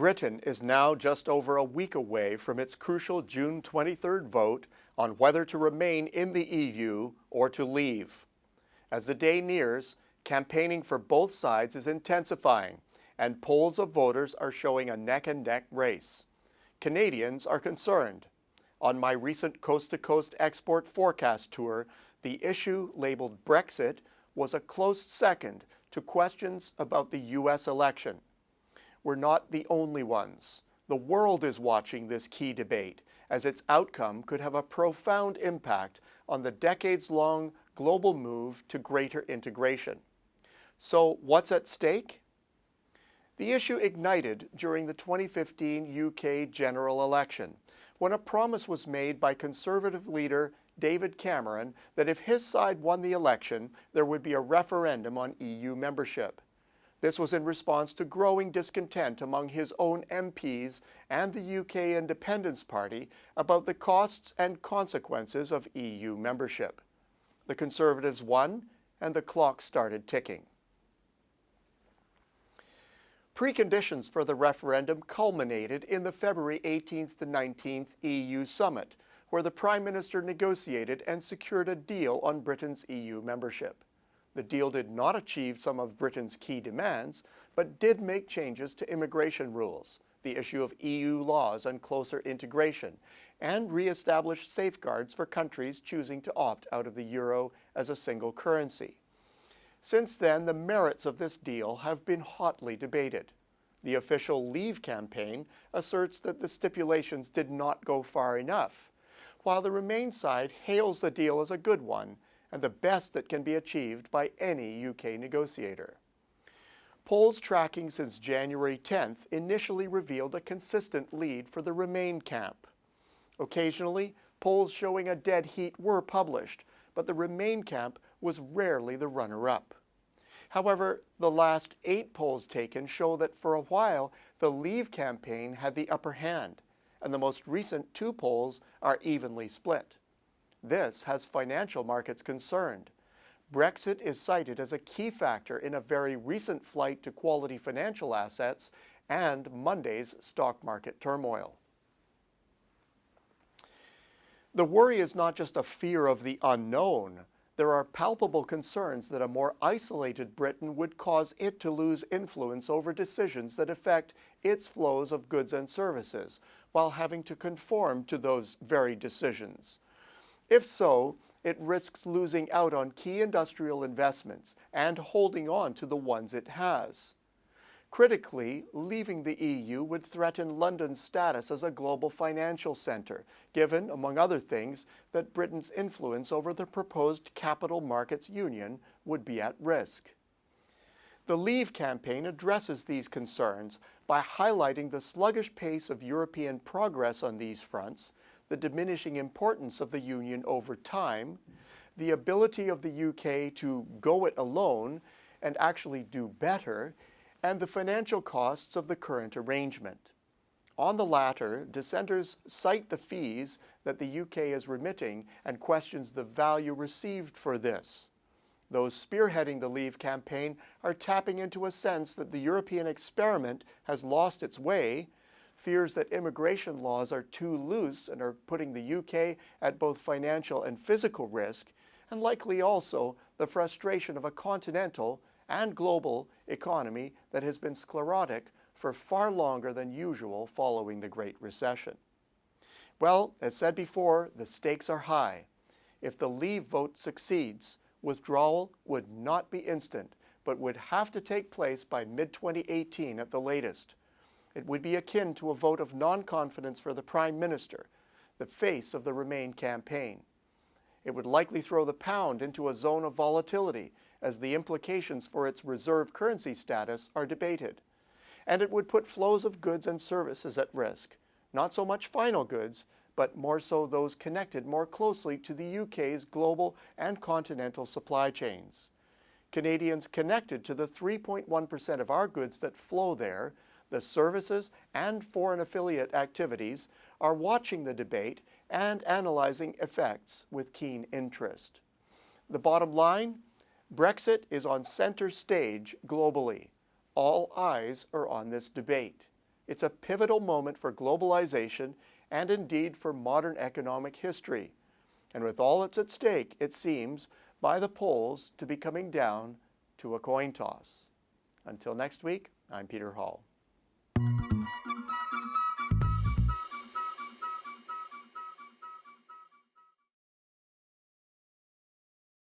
Britain is now just over a week away from its crucial June 23rd vote on whether to remain in the EU or to leave. As the day nears, campaigning for both sides is intensifying, and polls of voters are showing a neck-and-neck race. Canadians are concerned. On my recent coast-to-coast export forecast tour, the issue labeled Brexit was a close second to questions about the US election. We're not the only ones. The world is watching this key debate, as its outcome could have a profound impact on the decades-long global move to greater integration. So what's at stake? The issue ignited during the 2015 UK general election, when a promise was made by Conservative leader David Cameron that if his side won the election, there would be a referendum on EU membership. This was in response to growing discontent among his own MPs and the UK Independence Party about the costs and consequences of EU membership. The Conservatives won, and the clock started ticking. Preconditions for the referendum culminated in the February 18th to 19th EU summit, where the Prime Minister negotiated and secured a deal on Britain's EU membership. The deal did not achieve some of Britain's key demands, but did make changes to immigration rules, the issue of EU laws and closer integration, and re-established safeguards for countries choosing to opt out of the euro as a single currency. Since then, the merits of this deal have been hotly debated. The official Leave campaign asserts that the stipulations did not go far enough, while the Remain side hails the deal as a good one and the best that can be achieved by any UK negotiator. Polls tracking since January 10th initially revealed a consistent lead for the Remain camp. Occasionally, polls showing a dead heat were published, but the Remain camp was rarely the runner-up. However, the last 8 polls taken show that for a while, the Leave campaign had the upper hand, and the most recent 2 polls are evenly split. This has financial markets concerned. Brexit is cited as a key factor in a very recent flight to quality financial assets and Monday's stock market turmoil. The worry is not just a fear of the unknown. There are palpable concerns that a more isolated Britain would cause it to lose influence over decisions that affect its flows of goods and services, while having to conform to those very decisions. If so, it risks losing out on key industrial investments and holding on to the ones it has. Critically, leaving the EU would threaten London's status as a global financial centre, given, among other things, that Britain's influence over the proposed Capital Markets Union would be at risk. The Leave campaign addresses these concerns by highlighting the sluggish pace of European progress on these fronts, the diminishing importance of the Union over time, the ability of the UK to go it alone and actually do better, and the financial costs of the current arrangement. On the latter, dissenters cite the fees that the UK is remitting and questions the value received for this. Those spearheading the Leave campaign are tapping into a sense that the European experiment has lost its way, fears that immigration laws are too loose and are putting the UK at both financial and physical risk, and likely also the frustration of a continental and global economy that has been sclerotic for far longer than usual following the Great Recession. Well, as said before, the stakes are high. If the Leave vote succeeds, withdrawal would not be instant, but would have to take place by mid-2018 at the latest. It would be akin to a vote of non-confidence for the Prime Minister, the face of the Remain campaign. It would likely throw the pound into a zone of volatility as the implications for its reserve currency status are debated. And it would put flows of goods and services at risk, not so much final goods, but more so those connected more closely to the UK's global and continental supply chains. Canadians connected to the 3.1% of our goods that flow there, the services and foreign affiliate activities, are watching the debate and analyzing effects with keen interest. The bottom line, Brexit is on center stage globally. All eyes are on this debate. It's a pivotal moment for globalization and indeed for modern economic history. And with all that's at stake, it seems, by the polls, to be coming down to a coin toss. Until next week, I'm Peter Hall.